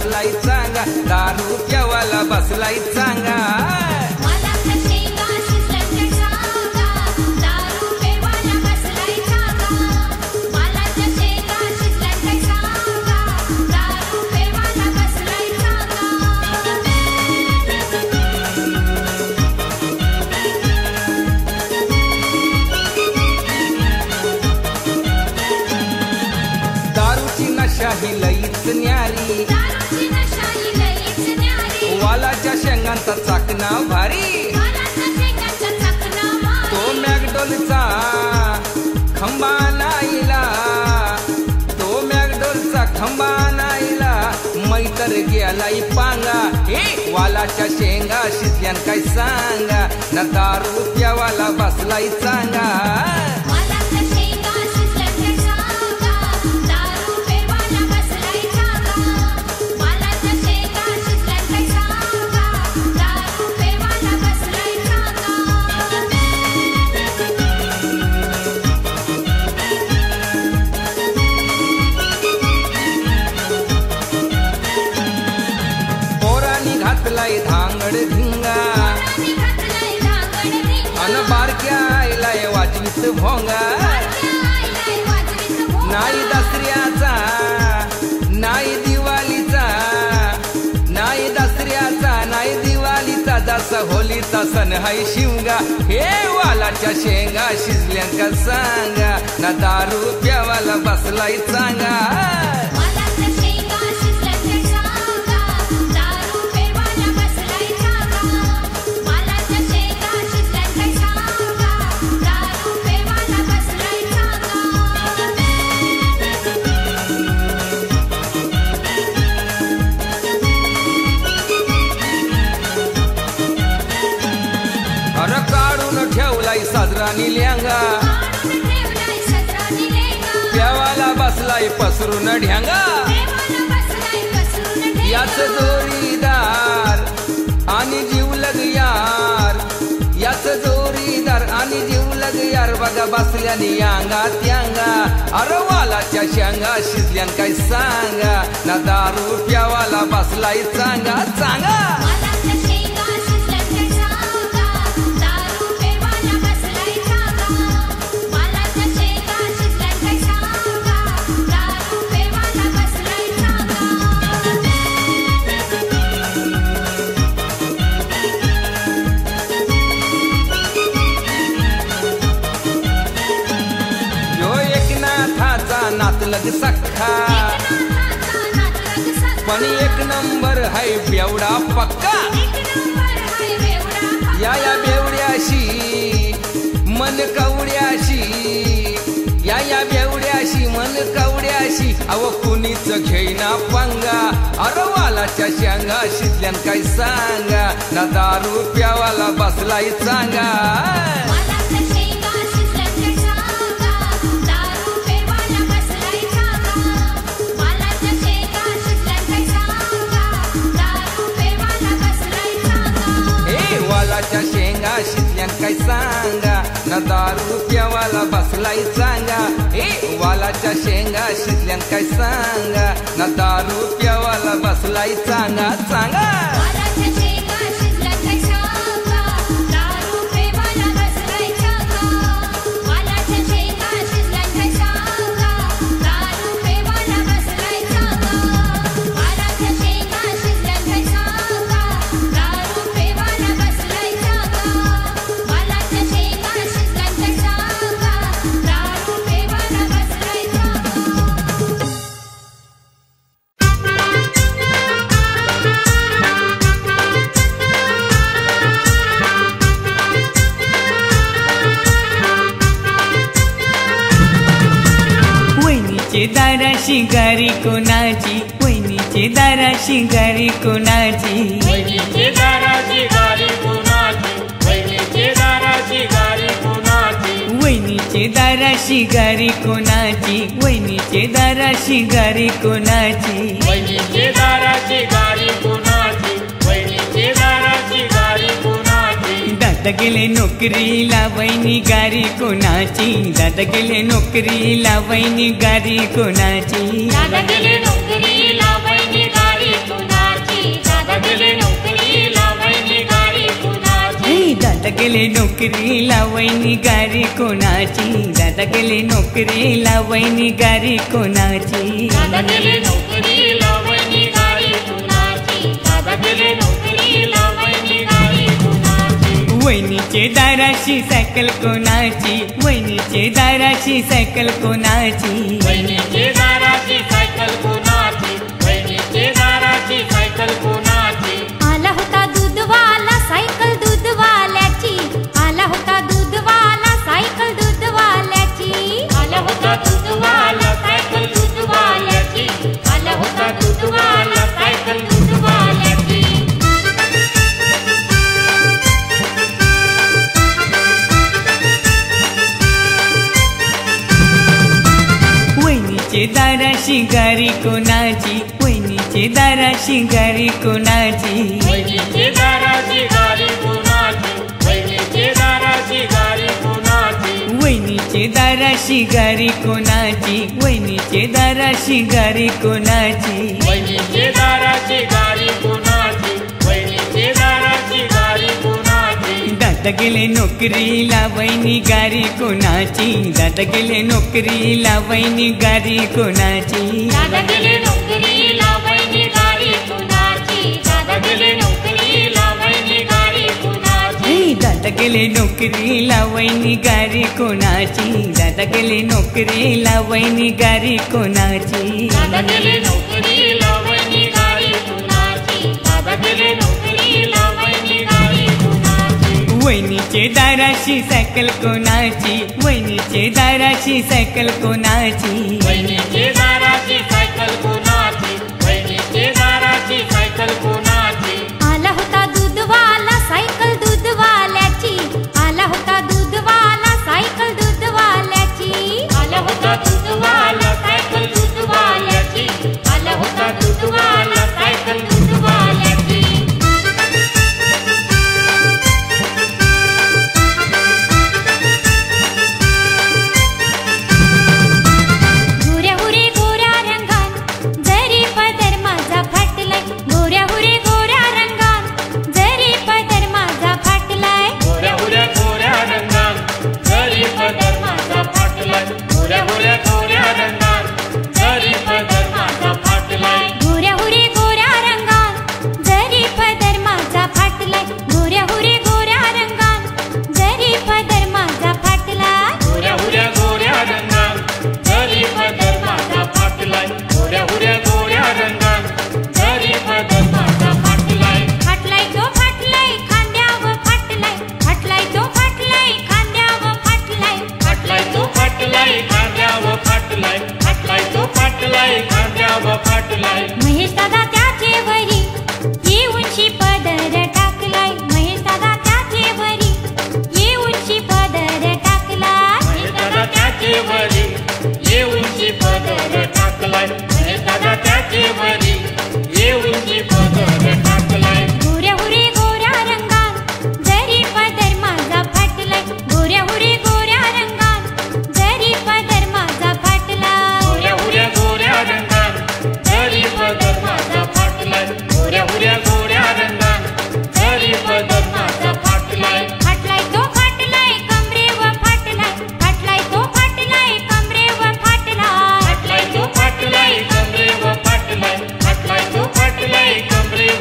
बसलाय चांगा, दारू प्यावाला बसलाय चांगा। ही लईच न्यारी, वालाच्या शेंगांचा चाकणा भारी, तो मॅकडोलचा खंबा नाईला, तो मॅकडोलचा खंबा नाईला, मैतर गेलाय पांगा। हे वालाच्या शेंगा शिजल्यान काय सांगा, ना दारू प्यावाला बसलाय चांगा। धांगड धिंगा अन बारक्या आईलाय वाजवीत भोंगा, नाही दसऱ्याचा नाही दिवाळीचा, नाही दसऱ्याचा नाही दिवाळीचा, जसा होलीचा सण हाय शिवगा। हे वालाच्या शेंगा शिजल्या का सांगा, ना दारू प्यावाला बसलाय चांगा। काढून ठेवलाय साजरानी लेंगा, प्यावाला बसलाय पसरून ढ्यांगा। याच जोरीदार आणि जीवलग यार, याच जोरीदार आणि जीवलग यार, बघा बसल्यानी यांगा त्यांगा। अरे वालाच्या शेंगा शिजल्यान काय सांगा, ना दारू प्यावाला बसलाय चांगा चांगा। नातलग सख्खा पण एक नंबर है बेवडा पक्का, या बेवड्याशी मन कवड्याशी, या बेवड्याशी मन कवड्याशी, अव कुणीच घेईना पंगा। अरे वालाच्या शेंगा शिजल्यान काय सांगा, ना दारू प्यावाला बसलाय चांगा। वालाच्या शेंगा शिजल्यान काय सांगा, ना दारू प्यावाला बसलाय चांगा। ए वालाच्या शेंगा शिजल्यान काय सांगा, ना दारू प्यावाला बसलाय चांगा चांगा। दाराशी गारी कोणाची, वहिनीचे दाराशी गारी कोणाची, वहिनीचे दाराशी गारी कोणाची, वहिनीचे दाराशी गारी कोणाची, वहिनीचे दाराशी गारी कोणाची, वहिनीचे दाराशी गारी कोणाची, वहिनीचे दाराशी गारी कोणाची, वहिनीचे दाराशी गारी कोणाची। दादा गेले नोकरीला वहिनी गारी कोणाची, दादा गेले नोकरीला वहिनी गारी कोणाची, दादा गेले नोकरीला वहिनी गारी कोणाची। दादा गेले नोकरीला वहिनी गारी कोणाची दादा गेले नोकरीला वहिनी गारी कोणाची दादा गेले नोकरीला वहिनी गाडी कुणाची दादा गेले नोकरीला वहिनी गाडी कुणाची वहिनीचे दाराशी सायकल कोणाची वहिनीचे दाराशी सायकल कोणाची वहिनीचे दाराची सायकल कुणाची वहिनीचे दाराची सायकल कुणाची आला होता दूधवाला सायकल दूधवाल्याची आला होता दूधवाला सायकल दूधवाल्याची आला होता दूधवाला सायकल दूधवाल्याची आला होता दूधवाला सायकल दूधवाल्याची वहिनीचे दाराशी गारी कोणाची वहिनीचे दाराशी गारी कोणाची वहिनीचे दाराची गाडी कुणाची वहिनीचे दाराची गाडी कुणाची वहिनीचे दाराशी गारी कोणाची वहिनीचे दाराशी गारी कोणाची वहिनीचे दाराची गाडी कुणाची वहिनीचे दाराची गाडी कुणाची दादा गेले नोकरीला वहिनी गारी कोणाची दादा गेले नोकरीला वहिनी गारी कोणाची दादा गेले नोकरीला वहिनी गाडी कुणाची दादा गेले नोकरीला वहिनी गाडी कुणाची दादा गेले नोकरीला वहिनी गारी कोणाची दादा गेले नोकरीला वहिनी गारी कोणाची दादा गेले नोकरीला वहिनी गाडी कुणाची दादा गेले नोकरीला वहिनी गाडी कुणाची वहिनीचे दाराशी सायकल कोणाची वहिनीचे दाराशी सायकल कोणाची वहिनीचे दाराची सायकल कुणाची वहिनीचे दाराची सायकल कुणाची आला होता दूधवाला सायकल दूधवाल्याची आला होता दूधवाला सायकल दूधवाल्याची आला होता दूधवाला सायकल दूधवाल्याची आला होता दूधवाला सायकल दूधवाल्याची गोऱ्या हुरे गोऱ्या रंगात जरी पदर माझा फाटलाय गोऱ्या हुरे गोऱ्या रंगात जरी पदर माझा फाटलाय गोऱ्या गोऱ्या गोऱ्या रंगात जरी पदर माझा फाटलाय गोऱ्या गोऱ्या गोऱ्या रंगात जरी पदर माझा फाटलाय गोऱ्या हुरे गोऱ्या रंगात जरी पदर माझा फाटलाय गोऱ्या हुरे गोऱ्या रंगात जरी पदर माझा फाटलाय गोऱ्या गोऱ्या गोऱ्या रंगात जरी पदर माझा फाटलाय गोऱ्या गोऱ्या गोऱ्या रंगात जरी पदर माझा फाटलाय फाटलाय तो फाटलाय खांद्यावर फाटलाय फाटलाय तो फाटलाय खांद्यावर फाटलाय फाटलाय तो फाटलाय खांद्यावर फाटलाय फाटलाय तो फाटलाय खांद्यावर फाटलाय महेश दादा त्याचे वरी येऊनशी पदर टाकलाय महेश दादा त्याचे वरी येऊनशी पदर टाकलाय दादा त्याचे वरी येऊनची पदर टाकलाय दादा त्याचे वरी येऊनची पदर टाकलाय गोऱ्या हुरे गोऱ्या रंगात जरी पदर माझा फाटलाय गोऱ्या हुरे गोऱ्या रंगात जरी पदर माझा फाटलाय गोऱ्या गोऱ्या गोऱ्या रंगात जरी पदर माझा फाटलाय गोऱ्या गोऱ्या गोऱ्या रंगात जरी पदर माझा फाटलाय फाटलाय तो फाटलाय कमरेवर फाटलाय फाटलाय तो फाटलाय कमरेवर फाटलाय फाटलाय तो फाटलाय कमरेवर फाटलाय फाटलाय तो फाटलाय कमरेवर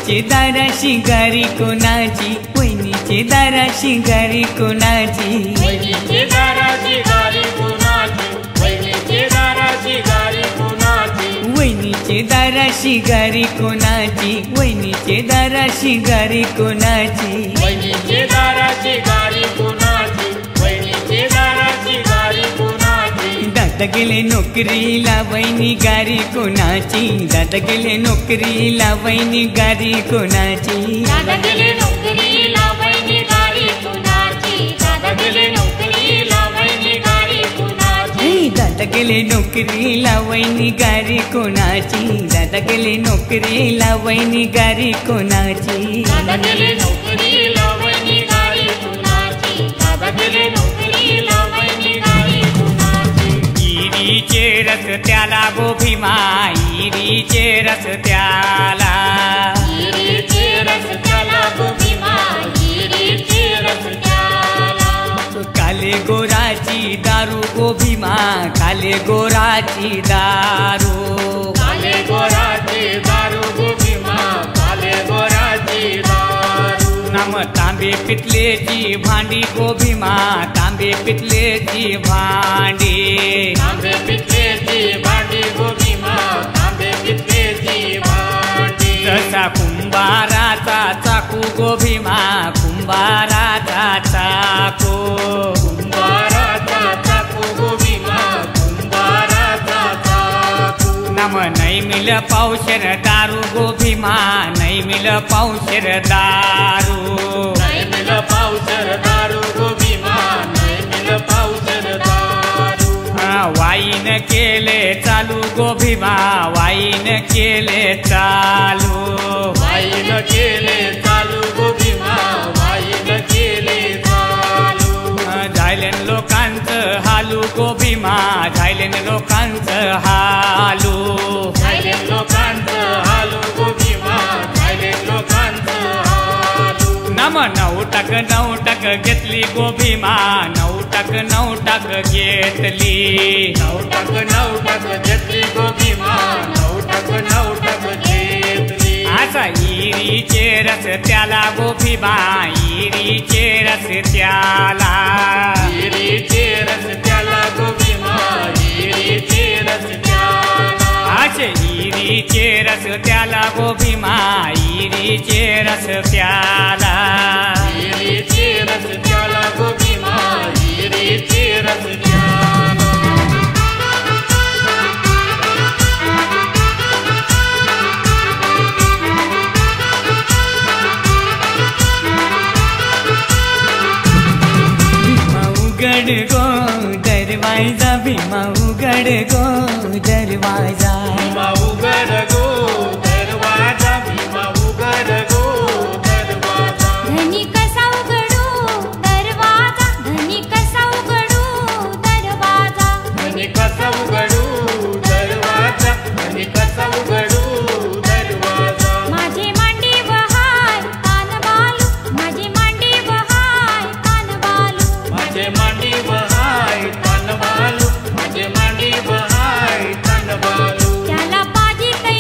वहिनीचे दाराशी गारी कोणाची, वहिनीचे दाराशी गारी कोणाची, वहिनीचे दाराची गारी कुणाची, वहिनीचे दाराची गारी कुणाची, वहिनीचे दाराशी गारी कोणाची, वहिनीचे दाराशी गारी कोणाची, वहिनीचे दाराची गारी कुणाची, वहिनीचे दाराची गारी कुणाची. दादा गेले नोकरीला वहिनी गारी कोणाची, दादा गेले नोकरीला वहिनी गारी कोणाची, दादा गेले नोकरीला वहिनी गाडी कुणाची, दादा गेले नोकरीला वहिनी गाडी कुणाची, दादा गेले नोकरीला वहिनी गारी कोणाची, दादा गेले नोकरीला वहिनी गारी कोणाची, दादा गेले नोकरीला वहिनी गाडी कुणाची, दादा गेले नोकरीला वहिनी गाडी कुणाची. इरीचे रस्त्याला गो भीमा, इरीचे रस्त्याला, हिरीचे रस्त्याला गो भीमा, हिरीचे रस्त्याला. काले गोराची दारू गो भीमा, काले गोराची दारू, काले गोराची दारू गो भीमा, काले गोराची दारू. नाम तांबे पितलेची भांडी गो भीमा, तांबे पितलेची भांडी, तांबे पितलेची भांडी गो भीमा, तांबे पितलेची भांडी. जसा कुंभाराचा चाकू गो भीमा, कुंभाराचा चाकू, कुंभाराचा चाकू गो भीमा, कुंभाराचा चाकू. नाम नाही मिल पावशेर दारू गो भीमा, नाही मिल पावशेर दारू, नाही मिल पावसर दारू गो भीमा, नाही मिल पावसर दारू. वाईन केले चालू गो भीमा, वाईन केले चालू, वाईन केले चालू गो भीमा, वाईन केले चालू. झायलेन लोकांचं हालू गो भीमा, झायलेन लोकांचं हालू, झाले लोकांचं हालू गो भीमा, झाले लोकांचं हालू. नाम नवटक घेतली गो भीमा, नवटक घेतली, नवटक घेतली गो भीमा, नवटक घेतली. असा इरीचे रस्त्याला गो भीमा, इरीचे रस्त्याला, हिरीचे रस्त्याला गो भीमा, हिरीचे रस्त्याला. असे इरीचे रस्त्याला गो भीमा, इरीचे रस्त्याला, हिरीचे रस्त्याला गो भीमा, हिरीचे रस्त्याला. उघड गो दरवाजा, भीमा उघड गो दरवाजा, भीमा उघड गो दरवाजा, भीमा उघड गो दरवाजा. धनी कसा उघडू दरवाजा, धनी कसा उघडू दरवाजा, आणि कसा उघडू दरवाजा, आणि कसा उघडू दरवाजा. माझे मांडी बहाय कान बालू, माझे मांडी बहाय कान बालू, माझे मांडी बहाय तन बालू, माझे मांडी बहाय तन बालू. त्याला पाजी तै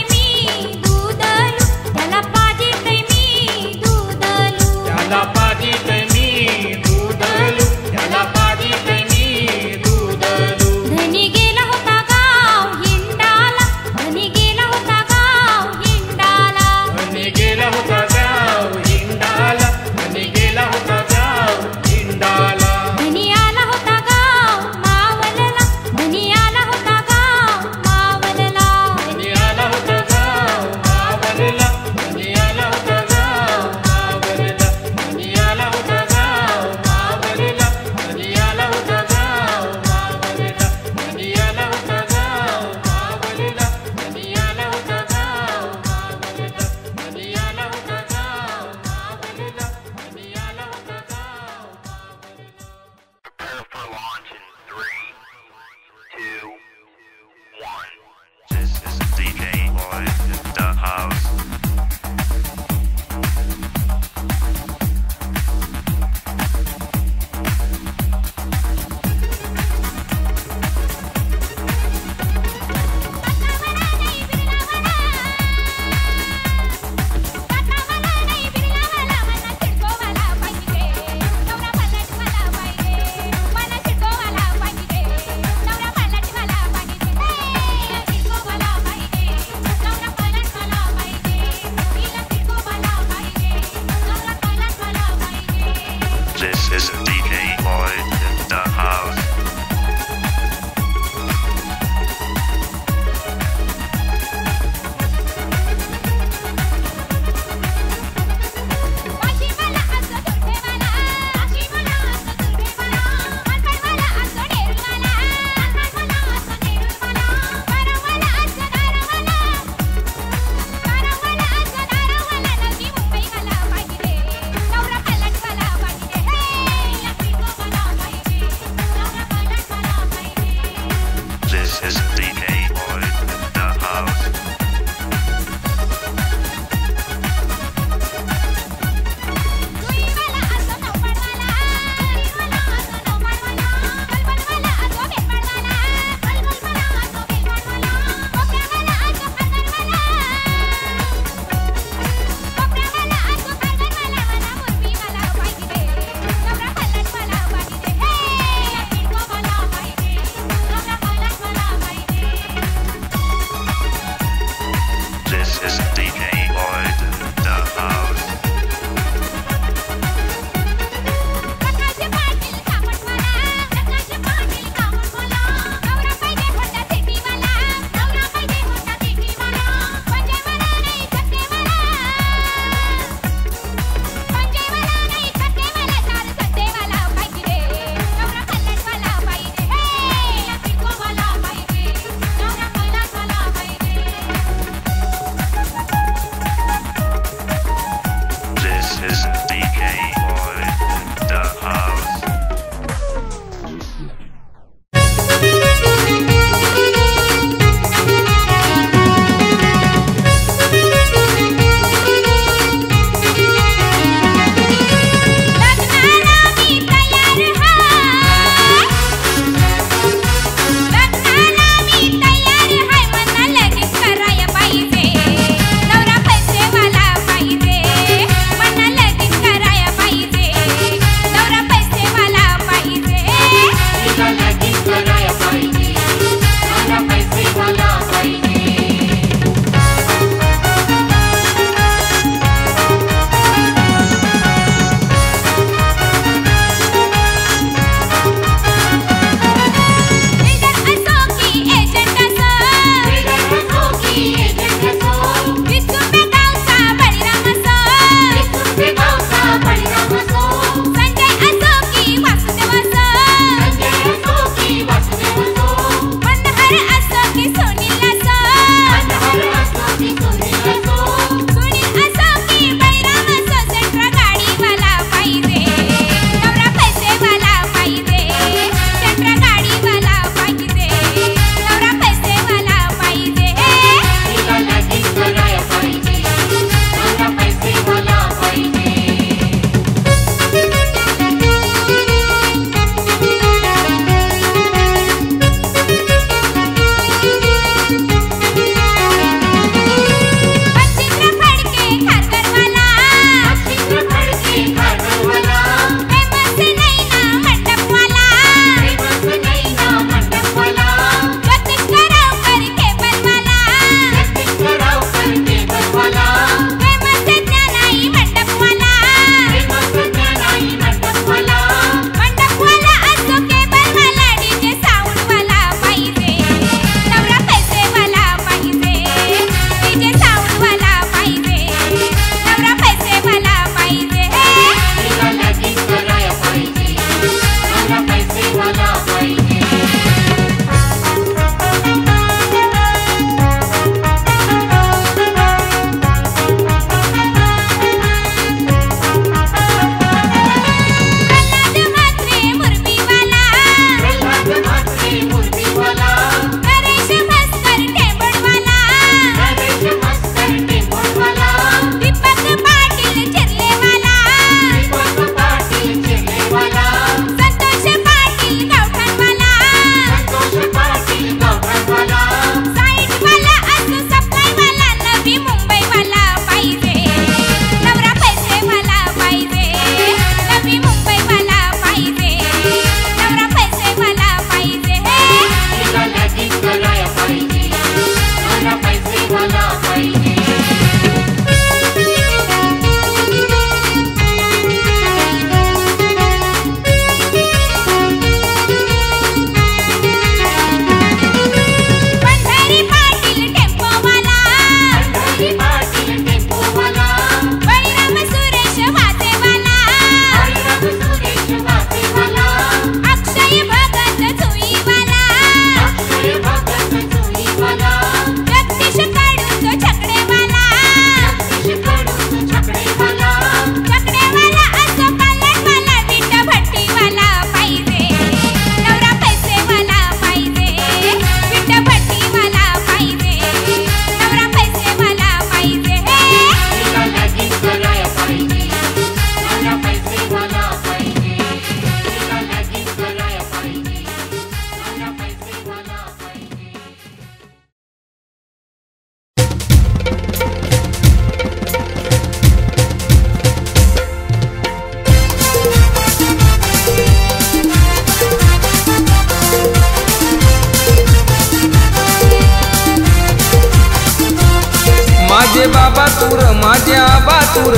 तूर माझे आबा तूर,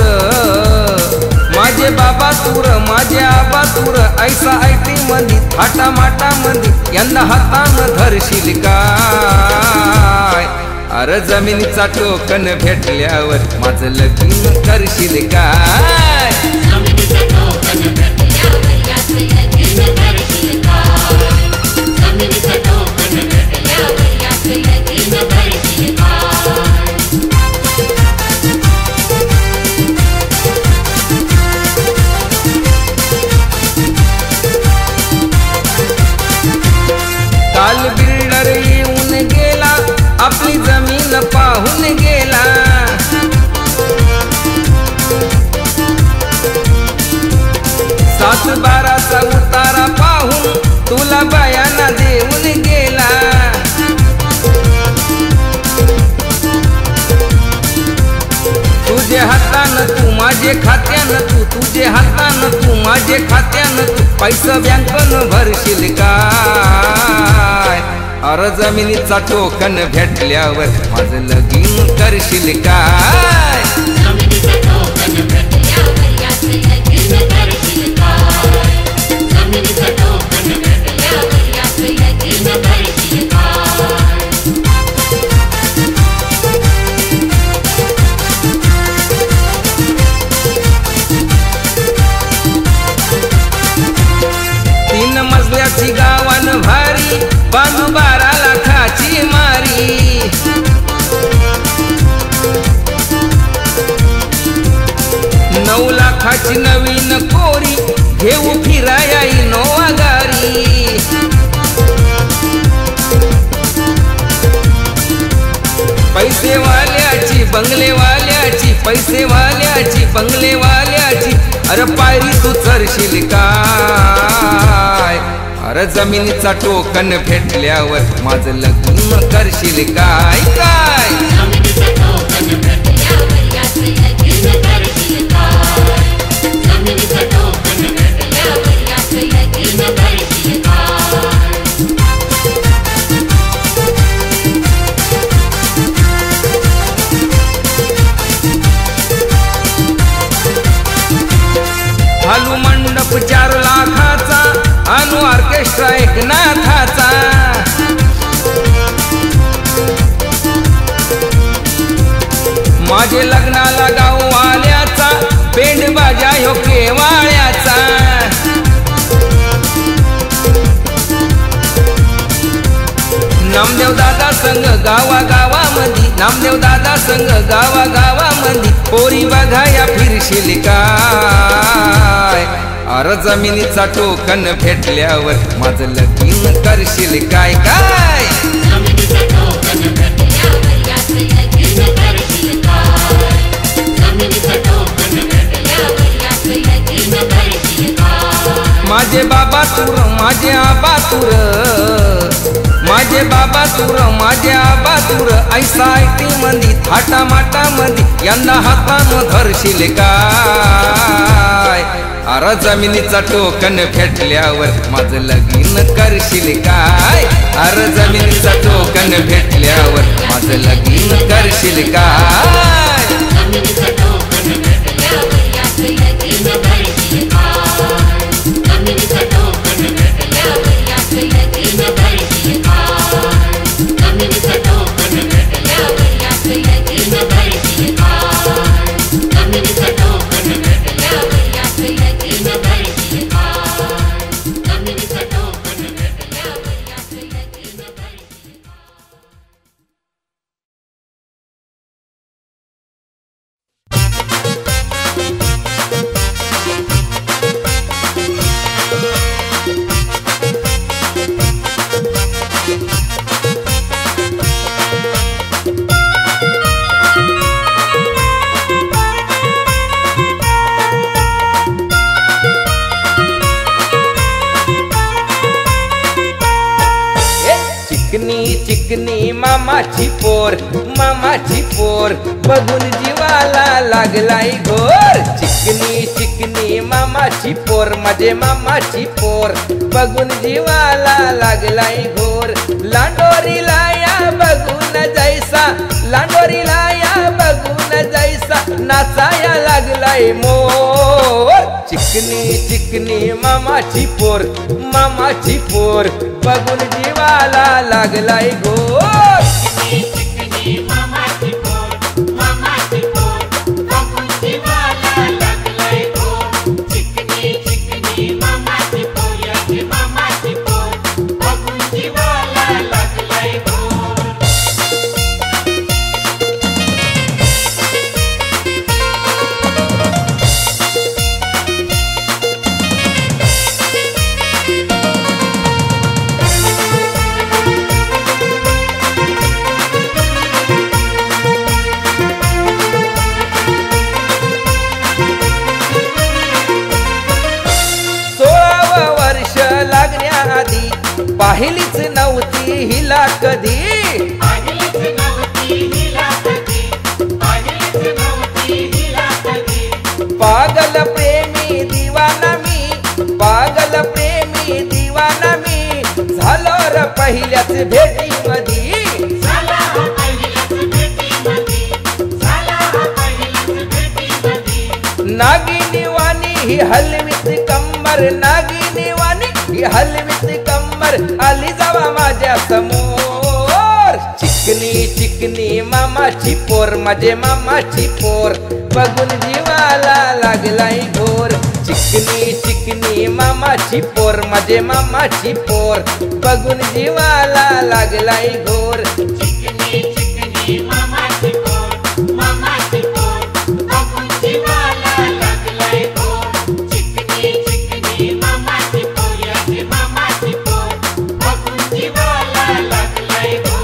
माझे बाबा तूर माझे आबा तूर, ऐसा ऐटी मंदी थाटा माटा मंदी यंदा हातानं धरशील काय? अरे जमिनीचा टोकन भेटल्यावर माझं लगीन करशील काय? जमिनीचं टोकन भेटल्यावर याचं लगीन करशील काय? जमिनीचं टोकन भेटल्यावर याचं लगीन करशील काय? काल बिल्डर येऊन गेला आपली जमीन पाहून गेला, सात बाराचा उतारा पाहून तुला बयाना देऊन गेला. तुझे हातानं तू माझे खात्यानं तू, तुझे हातानं तू माझे खात्यानं तू, पैसा बँकनं भरशील काय? अरे जमिनीचा टोकन भेटल्यावर माझं लगीन करशील काय? जमिनीचं टोकन भेटल्यावर याचं लगीन करशील काय? जमिनीचं टोकन भेटल्यावर याचं लगीन करशील काय? तीन मजल्याची गावान भारी, बांधू 12 लाखाची मारी. 9 लाखाची नवीन कोरी घेऊ फिराया इनोवा गाडी. पैसेवाल्याची बंगलेवाल्याची, पैसेवाल्याची बंगलेवाल्याची, अरे पायरी तू चढशील काय? अरे जमिनीचा टोकन भेटल्यावर माझं लगीन करशील काय? काय? जमिनीचं टोकन भेटल्यावर याचं लगीन करशील काय? जमिनीचं टोकन भेटल्यावर याचं लगीन करशील काय? हालू मंडप 4 लाखाचा, आणू ऑर्केस्ट्रा एकनाथाचा. माझे लग्नाला गाववाल्याचा, पेंड बाजा ह्यो केवाळ्याचा. नामदेव दादा संग गावागावामंदी, नामदेव दादा संग गावागावामंदी, पोरी बघाया फिरशील काय? अरे जमिनीचा टोकन भेटल्यावर माझं लगीन करशील काय? काय? जमिनीचं टोकन भेटल्यावर याचं लगीन करशील काय? जमिनीचं टोकन भेटल्यावर याचं लगीन करशील काय? माझे बाबा तूर माझे आबा तूर, माझे बाबा तूर माझे आबा तूर, ऐसा ऐटी मंदी थाटा माटा मंदी यंदा हातानं धरशील काय? अरे जमिनीचा टोकन भेटल्यावर माझं लगीन करशील काय? अरे जमिनीचा टोकन भेटल्यावर माझं लगीन करशील काय? जमिनीचं टोकन भेटल्यावर याचं लगीन करशील काय? जमिनीचं टोकन भेटल्यावर याचं लगीन करशील काय? जमिनीचं टोकन भेटल्यावर याचं लगीन करशील काय? जमिनीचं टोकन भेटल्यावर याचं लगीन करशील काय? जमिनीचं टोकन भेटल्यावर याचं लगीन करशील काय? चिकनी चिकनी मामाची पोर, मामाची पोर बघून जीवाला लागलाय घोर. चिकनी चिकनी मामाची पोर, माझे मामाची पोर बघून जीवाला लागलाय घोर. लांडोरीला या बघून जैसा, लांडोरीला या बघून जैसा, नाचाया लागलाय मोर. चिकनी चिकनी मामाची पोर, मामाची पोर बघून जीवाला लागलाय घोर. चिकनी चिकनी मामाची पोर, मामाची पोर बघून जीवाला लागलाय घोर. चिकनी चिकनी मामाची पोर, याची मामाची पोर बघून जीवाला लागलाय घोर. पाहिलीच नव्हती हिला कधी, पाहिलीच नव्हती हिला कधी, पाहिलीच नव्हती हिला कधी. पागल प्रेमी दिवाना मी, पागल प्रेमी दिवाना मी झालो र पहिल्याच भेटीमधी. झाला पहिल्याच भेटीमधी, झाला पहिल्याच भेटीमधी. नागिनी वाणी ही हलवीत कंबर, नागिनी वाणी ही हलवीत कंबर आली जावा माझ्या समोर. चिकनी चिकनी मामाची पोर, माझे मामाची पोर बघून जीवाला लागलाय घोर. चिकनी चिकनी मामाची पोर, माझे मामाची पोर बघून जीवाला लागलाय घोर. चिकनी चिकनी मामाची पोर, मामाची पोर बघून जीवाला लागलाय घोर. चिकनी चिकनी मामाची पोर, याची मामाची पोर बघून जीवाला लागलाय घोर.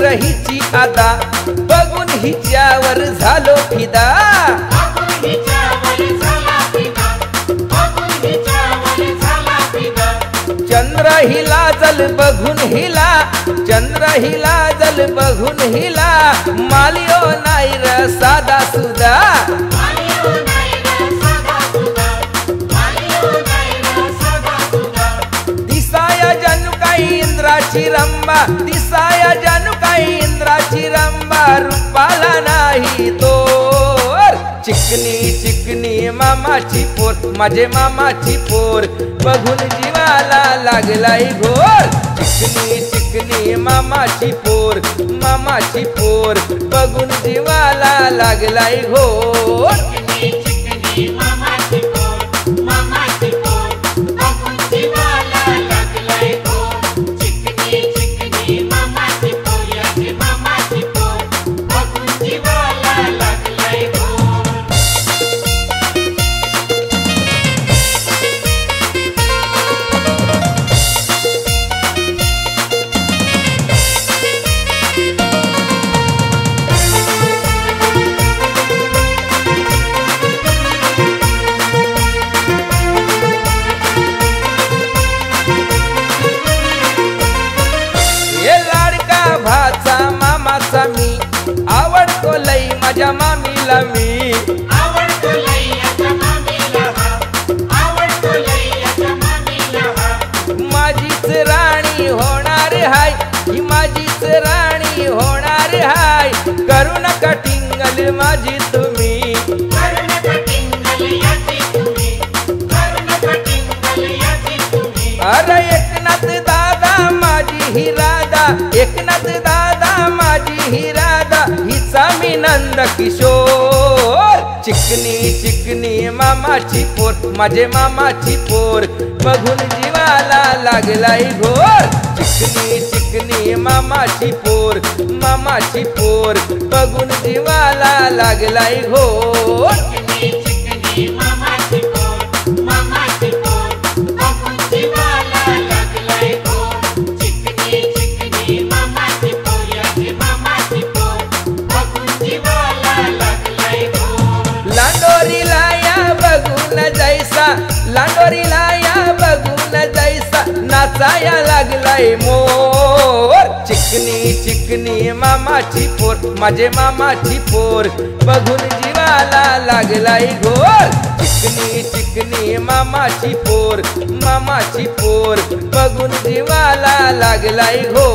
रहीची आता बघून हिच्यावर झालो फिदा. बघून हिच्यावर झाला फिदा, बघून हिच्यावर झाला फिदा. चंद्र हिला जल बघून हिला, चंद्र हिला जल बघून हिला मालियो नाही र साधा सुदा. मालियो नाही र साधा सुदा, मालियो नाही र साधा सुदा. दिसाया जणू काही इंद्राची रंबा, दिसाया जणू काही इंद्राची रंबा रूपाला नाही तोर. चिकनी चिकनी मामाची पोर, माझे मामाची पोर बघून जीवाला लागलाय घोर. चिकनी चिकनी मामाची पोर, मामाची पोर बघून जीवाला लागलाय घोर. चिकनी चिकनी मामाची पोर, मामाची पोर बघून जीवाला लागलाय घोर. चिकनी चिकनी मामाची पोर, याची मामाची पोर बघून जीवाला लागलाय घोर. मामाचा मी आवडतो लई माझ्या मामीला मी. आवडतो लई याच्या मामीला हा, आवडतो लई याच्या मामीला हा. माझीच राणी होणार हाय, ही माझीच राणी होणार हाय. करू नका टिंगल माझी तुम्ही, करू नका टिंगल याची तुम्ही, करू नका टिंगल याची तुम्ही. अरे एकनाथ दादा माझी ही राधा, एकनाथ दादा माझी ही राधा हिचा मी नंद किशोर. चिकनी चिकनी मामाची पोर, माझे मामाची पोर बघून जीवाला लागलाय घोर. चिकनी चिकनी मामाची पोर, मामाची पोर बघून जीवाला लागलाय घोर. चिकनी चिकनी मामाची पोर, मामाची पोर बघून जीवाला लागलाय घोर. चिकनी चिकनी मामाची पोर, याची मामाची पोर बघून जीवाला लागलाय घोर. लांडोरीला या बघून जैसा, लांडोरीला या बघून जैसा नाचाया लागलाय मोर. चिकनी चिकनी मामाची पोर, माझे मामाची पोर, बघून जीवाला लागलाय घोर. चिकनी चिकनी मामाची पोर, मामाची पोर, बघून जीवाला लागलाय घोर.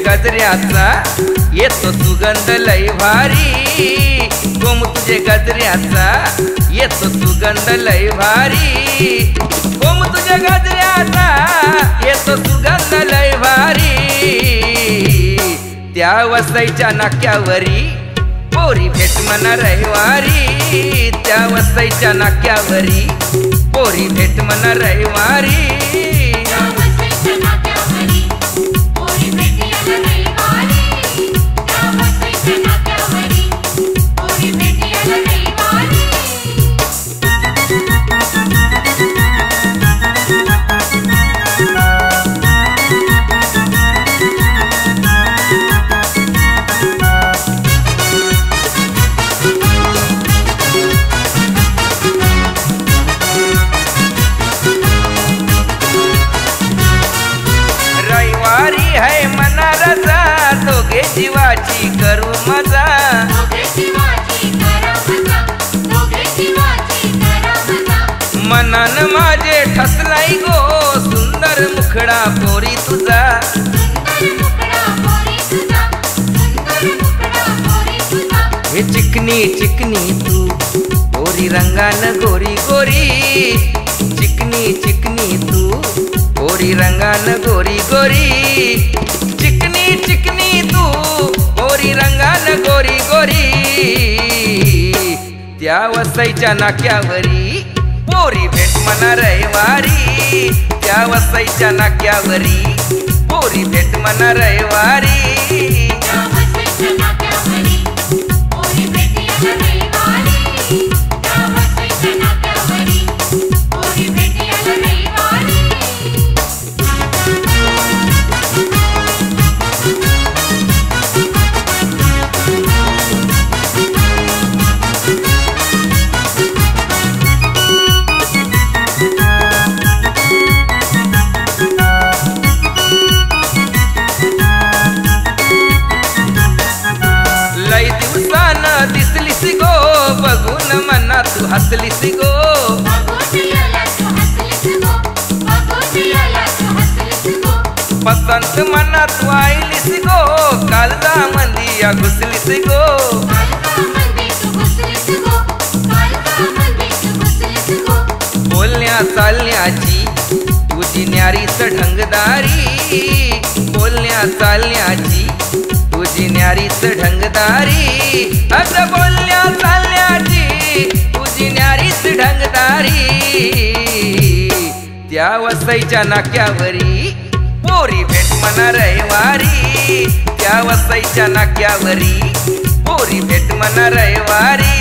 गजऱ्याचा येतो सुगंध लय भारी. गोम तुझे गजऱ्याचा येतो सुगंध लय भारी. गोम तुझे गजऱ्याचा येतो सुगंध लय भारी. त्या वसईच्या नाक्यावरी पोरी भेट म्हणा रविवारी. त्या वसईच्या नाक्यावरी पोरी भेट म्हणा रविवारी. है मना रजा दोघे जीवाची करू मजा. मनान माझे ठसलाई गो सुंदर मुखडा पोरी तुझा. हे चिकनी चिकनी तू पोरी रंगान गोरी गोरी. चिकनी चिकनी तू पोरी रंगान गोरी गोरी. चिकनी चिकनी तू पोरी रंगान गोरी गोरी. त्या वसईच्या नाक्यावरी पोरी भेट म्हणा रविवारी. त्या वसईच्या नाक्यावरी पोरी भेट म्हणा रविवारी. दिसलीस गो बघून मना तू हसलीस गो. पसंत मना तू आईलीस गो. कालदा मंदिया घुसलीस गो. बोलण्या चालण्याची तुझी न्यारीच ढंगदारी. बोलण्या चालण्याची तुझी न्यारीच ढंगदारी. अग बोलण्या चालण्याची तुझी न्यारीच ढंगदारी. त्या वसईच्या नाक्यावरी पोरी भेट म्हणा रविवारी. त्या वसईच्या नाक्यावरी पोरी भेट म्हणा रविवारी.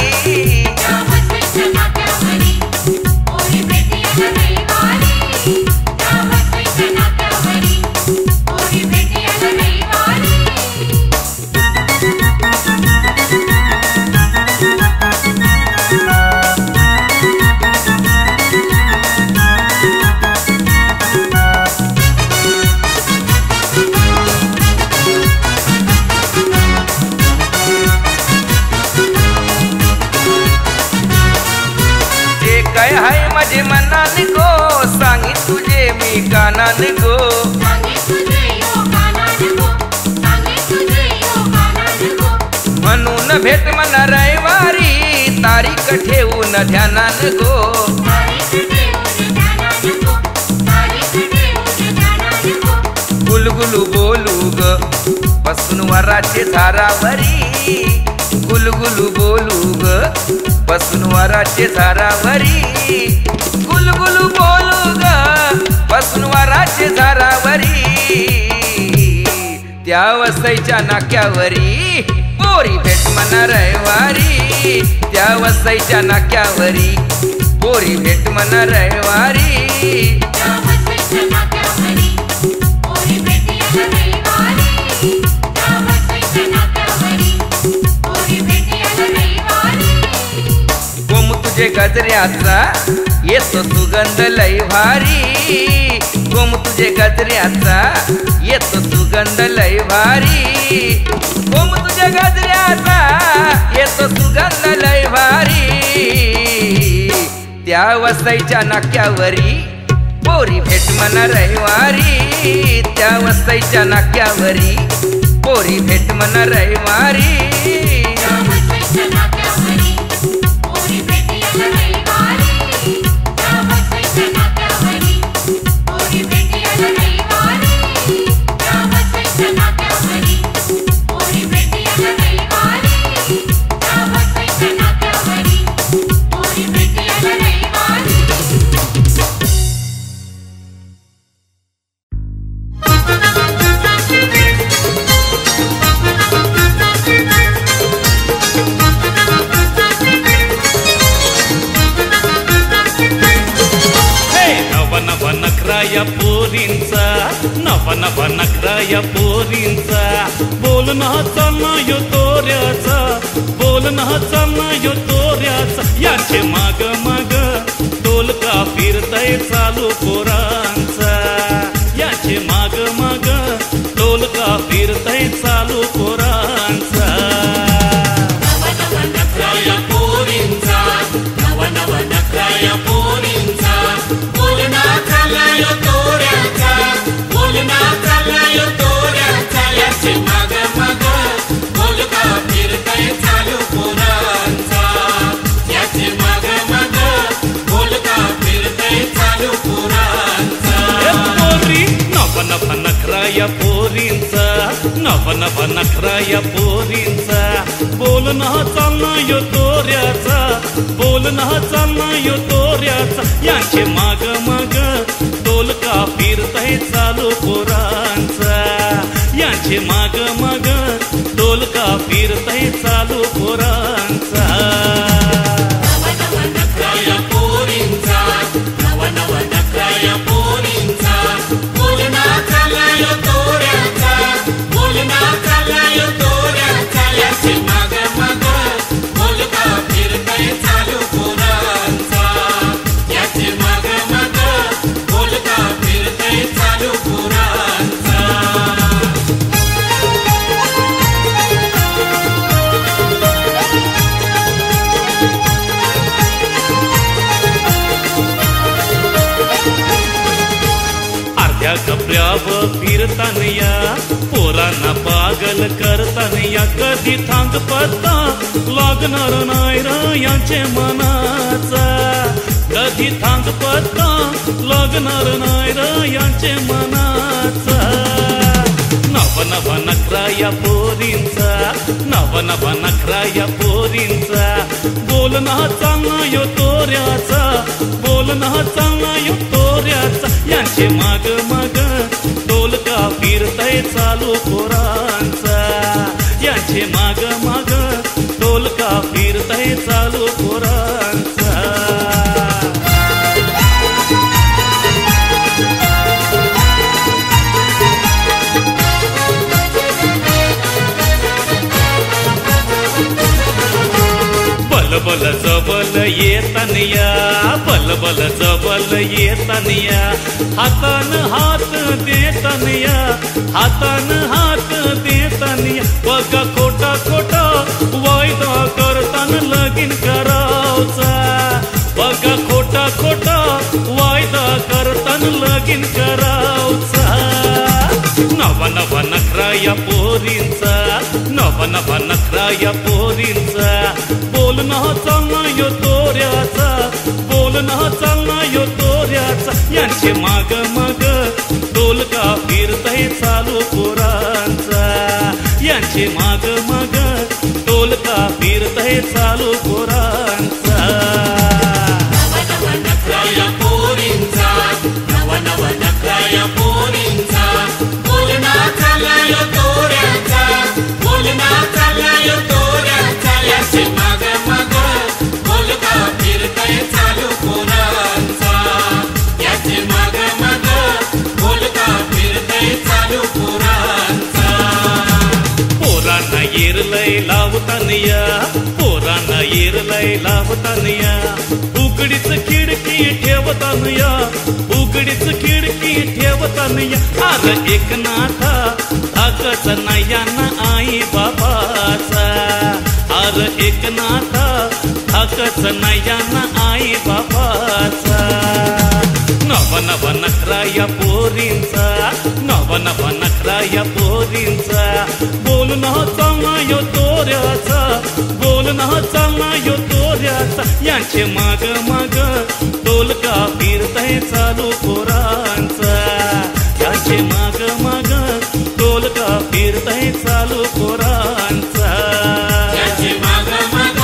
काय हाय माझे मनान गो सांगी तुझे मी कानान गो. म्हणून भेट म्हणा रविवारी तारीख तारीख ठेवून ध्यानान गो, गुलगुलू बोलू ग बसून वराचे झारावरी, गुलगुलू बोलू ग बसून वराचे झारावरी, गुलगुलू बोलू ग बसून वराचे झारावरी. त्या वसईच्या नाक्यावरी पोरी भेट म्हणा रविवारी, त्या वसईच्या नाक्यावरी पोरी भेट म्हणा रविवारी. गोम तुझे गजऱ्याचा येतो सुगंध लय भारी, गोम तुझे गजऱ्याचा येतो सुगंध लय भारी, गोम तुझे गजऱ्याचा येतो सुगंध लय भारी. त्या वसईच्या नाक्यावरी पोरी भेट म्हणा रविवारी, त्या वसईच्या नाक्यावरी पोरी भेट म्हणा रविवारी. या पोरींचा नवा नवा नखरा या पोरींचा, बोलणं चालणं यो तोऱ्याचा, बोलणं चालणं यो तोऱ्याचा. याचे माग माग डोलका फिरतय चालू पोरांचा, याचे माग माग डोलका फिरतय चालू पोरांचा. नवा नवा नखरा या पोरींचा, नवा नवा नखरा या पोरींचा, बोलणं चालणं यो तोऱ्याचा, बोलणं चालणं यो तोऱ्याचा. याचे माग माग डोलका फिरतय चालू पोरांचा, याचे माग माग डोलका फिरतय चालू पोरांचा. पोरी नवा नवा नखरा या पोरींचा, नवा नवा नखरा या पोरींचा, बोलणं चालणं यो तोऱ्याचा, बोलणं चालणं यो तोऱ्याचा. यांचे माग माग डोलका फिरतय चालू पोरांचा, यांचे माग माग डोलका फिरतय चालू पोरांचा. नवा नवा नखरा या पोरींचा, नवा नवा नखरा या पोरींचा, बोलणं चालणं यो तोऱ्याचा, बोलणं चालणं यो तोऱ्याचा. याचे माग माग डोलका फिरतय चालू पोरांचा, याचे माग माग डोलका फिरतय चालू पोरांचा. अर्ध्या कपड्यावर फिरतानया पोरांना पागल करतानया, कधी थांग पत्ता लागणार नाही र यांचे मनाचा, कधी थांग पत्ता लागणार नाही र यांचे मनाचा. नवा नवा नखरा या पोरींचा, नवा नवा नखरा या पोरींचा, बोलणं चालणं यो तोऱ्याचा, बोलणं चालणं यो तोऱ्याचा. यांचे माग माग डोलका फिरतय चालू पोरांचा, यांचे माग माग डोलका फिरतय चालू पोरांचा. बलबल जबल येतानया, बलबल जबल येतानया, हातान हात देतानया, हातान हात देतानया. बघा खोटा खोटा वायदा करतान लगीन करावचा, बघा खोटा खोटा वायदा करतान लगीन करावचा. नवा नवा नखरा या पोरींचा, नवा नवा नखरा या पोरींचा, बोलणं बोलणं चालणं यो तोऱ्याचा, बोलणं चालणं यो तोऱ्याचा, यांचे माग माग डोलका फिरतय चालू पोरांचा, यांचे माग माग डोलका फिरतय चालू पोरांचा. या पोरींचा नव नव नखरा पोरींचा, बोलना चालला यो तोऱ्याचा, बोलना चालला यो तोऱ्याचा, याचे माग माग बोलका फिरतय चालू पोरांचा, याचे माग माग बोलका फिरतय चालू पोरांचा. पोरांना येरलय लावतानया, पोरांना येरलय लावतानया, उघडीच खिडकी ठेवतानया, उघडीच खिडकी ठेवतानया. अर एकनाथा धाकच नया ना आई बाबाचा, अर एकनाथा धाकच नया ना आई बाबाचा. नव नव नखरा या पोरींचा, नव नव नखरा या पोरींचा, बोलणं चालणं यो तोऱ्याचा, बोलणं चालणं यो तोऱ्याचा, यांचे माग माग डोलका फिरतय चालू पोरांचा, यांचे माग माग डोलका फिरतय चालू पोरांचा, याचे माग माग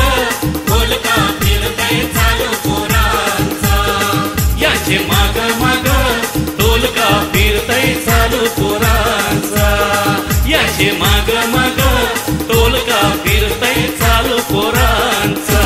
बोलका फिरतय चालू पोरांचा, याचे माग माग डोलका फिरतय चालू पोरांचा, याचे माग माग डोलका फिरतय चालू पोरांचा.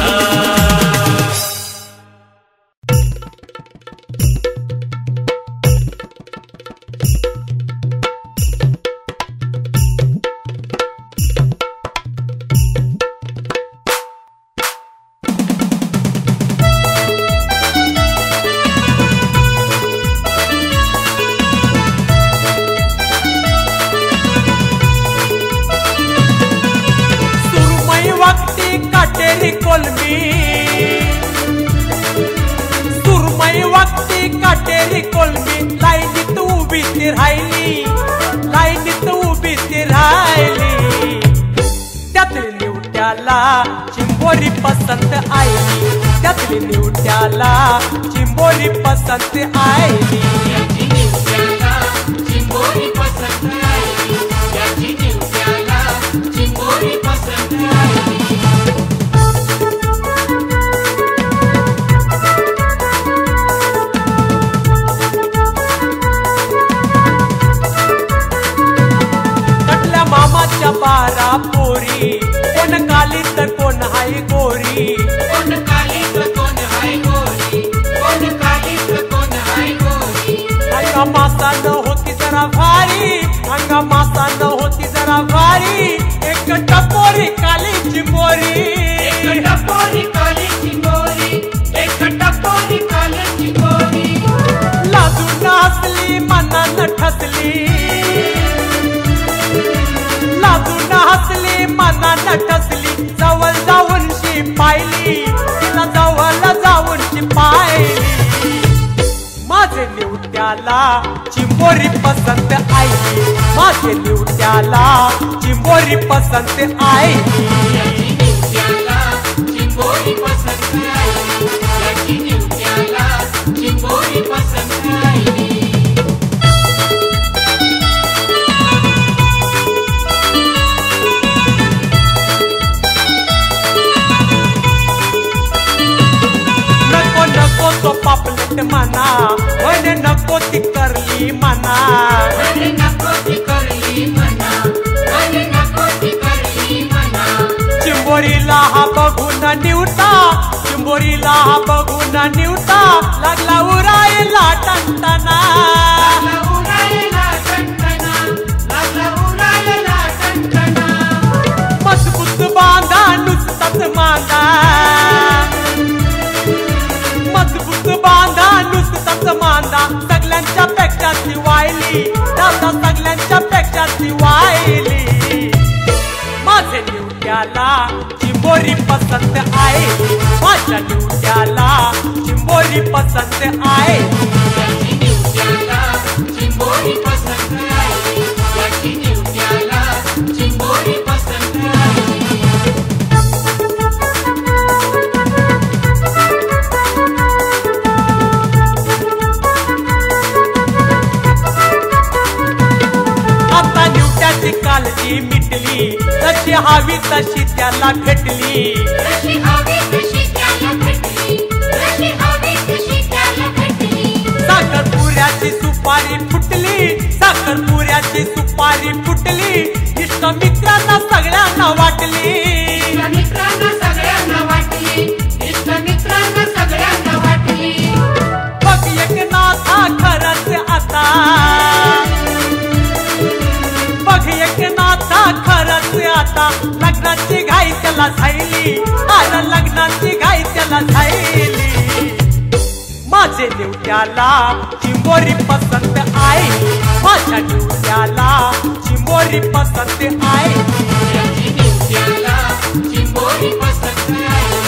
काटेरी कोलमी, सुरमई वागती काटेरी कोलमी, लाईनीत उभी ती राहिली, लाईनीत उभी ती राहिली. त्यातली निवट्याला चिंबोरी पसंत आईली, त्यातली निवट्याला चिंबोरी पसंत आईली. याची निवट्याला चिंबोरी पसंत आईली, याची निवट्याला चिंबोरी पसंत आईली. मामाच्या 12 पोरी, कोण काली तर कोण हाय गोरी, कोण काली तर कोण हाय गोरी, कोण काली तर कोण हाय गोरी. अंगा मासा न होती जरा भारी, अंगा मासा न होती जरा भारी, एक टपोरी कालीची मोरी, एक टपोरी कालीची मोरी, एक टपोरी कालीची मोरी. लाजून हसली मनानं ठसली, लाजून हसली मनानं ठसली, जवळ जाऊन शी पाहिली, तिला जवळ जाऊन शी पाहिली. माझे निवट्याला चिंबोरी पसंत आईली, माझे निवट्याला चिंबोरी पसंत आईली. याची निवट्याला चिंबोरी पसंत आईली, याची निवट्याला चिंबोरी पसंत आईली. नको तो पापलेट म्हणा, म्हणे नको ती करली म्हणा, म्हणे नको ती करली म्हणा, म्हणे नको ती करली म्हणा. चिंबोरीला हा बघून निवता, चिंबोरीला हा बघून निवता, लागला उरायला टंटना, लागला उरायला टंटना, लागला उरायला टंटना. मजबूत बांधा नुसताच मांदा, मजबूत बांधा नुसताच मांदा, सगळ्यांच्या पेक्षा ती वाहिली, दादा सगळ्यांच्या पेक्षा ती वाहिली. माझे निवट्याला चिंबोरी पसंत आईली, माझ्या निवट्याला चिंबोरी पसंत आईली. याची निवट्याला चिंबोरी पसंत आईली, याची निवट्याला चिंबोरी पसंत आईली. हवी तशी त्याला भेटली जशी हवी तशी त्याला भेटली जशी हवी तशी त्याला भेटली साखरपुऱ्याची सुपारी फुटली साखरपुऱ्याची सुपारी फुटली इष्ट मित्रांना सगळ्यांना वाटली मित्रांना सगळ्यांना वाटली इष्ट मित्रांना सगळ्यांना वाटली बघ एकनाथा खरंच आता बघ एकनाथा खरंच आता लग्नाची घाई त्याला झाली अरे लग्नाची घाई त्याला झाली माझे निवट्याला चिंबोरी पसंत आहे माझ्या निवट्याला चिंबोरी पसंत आहे चिंबोरी पसंत आहे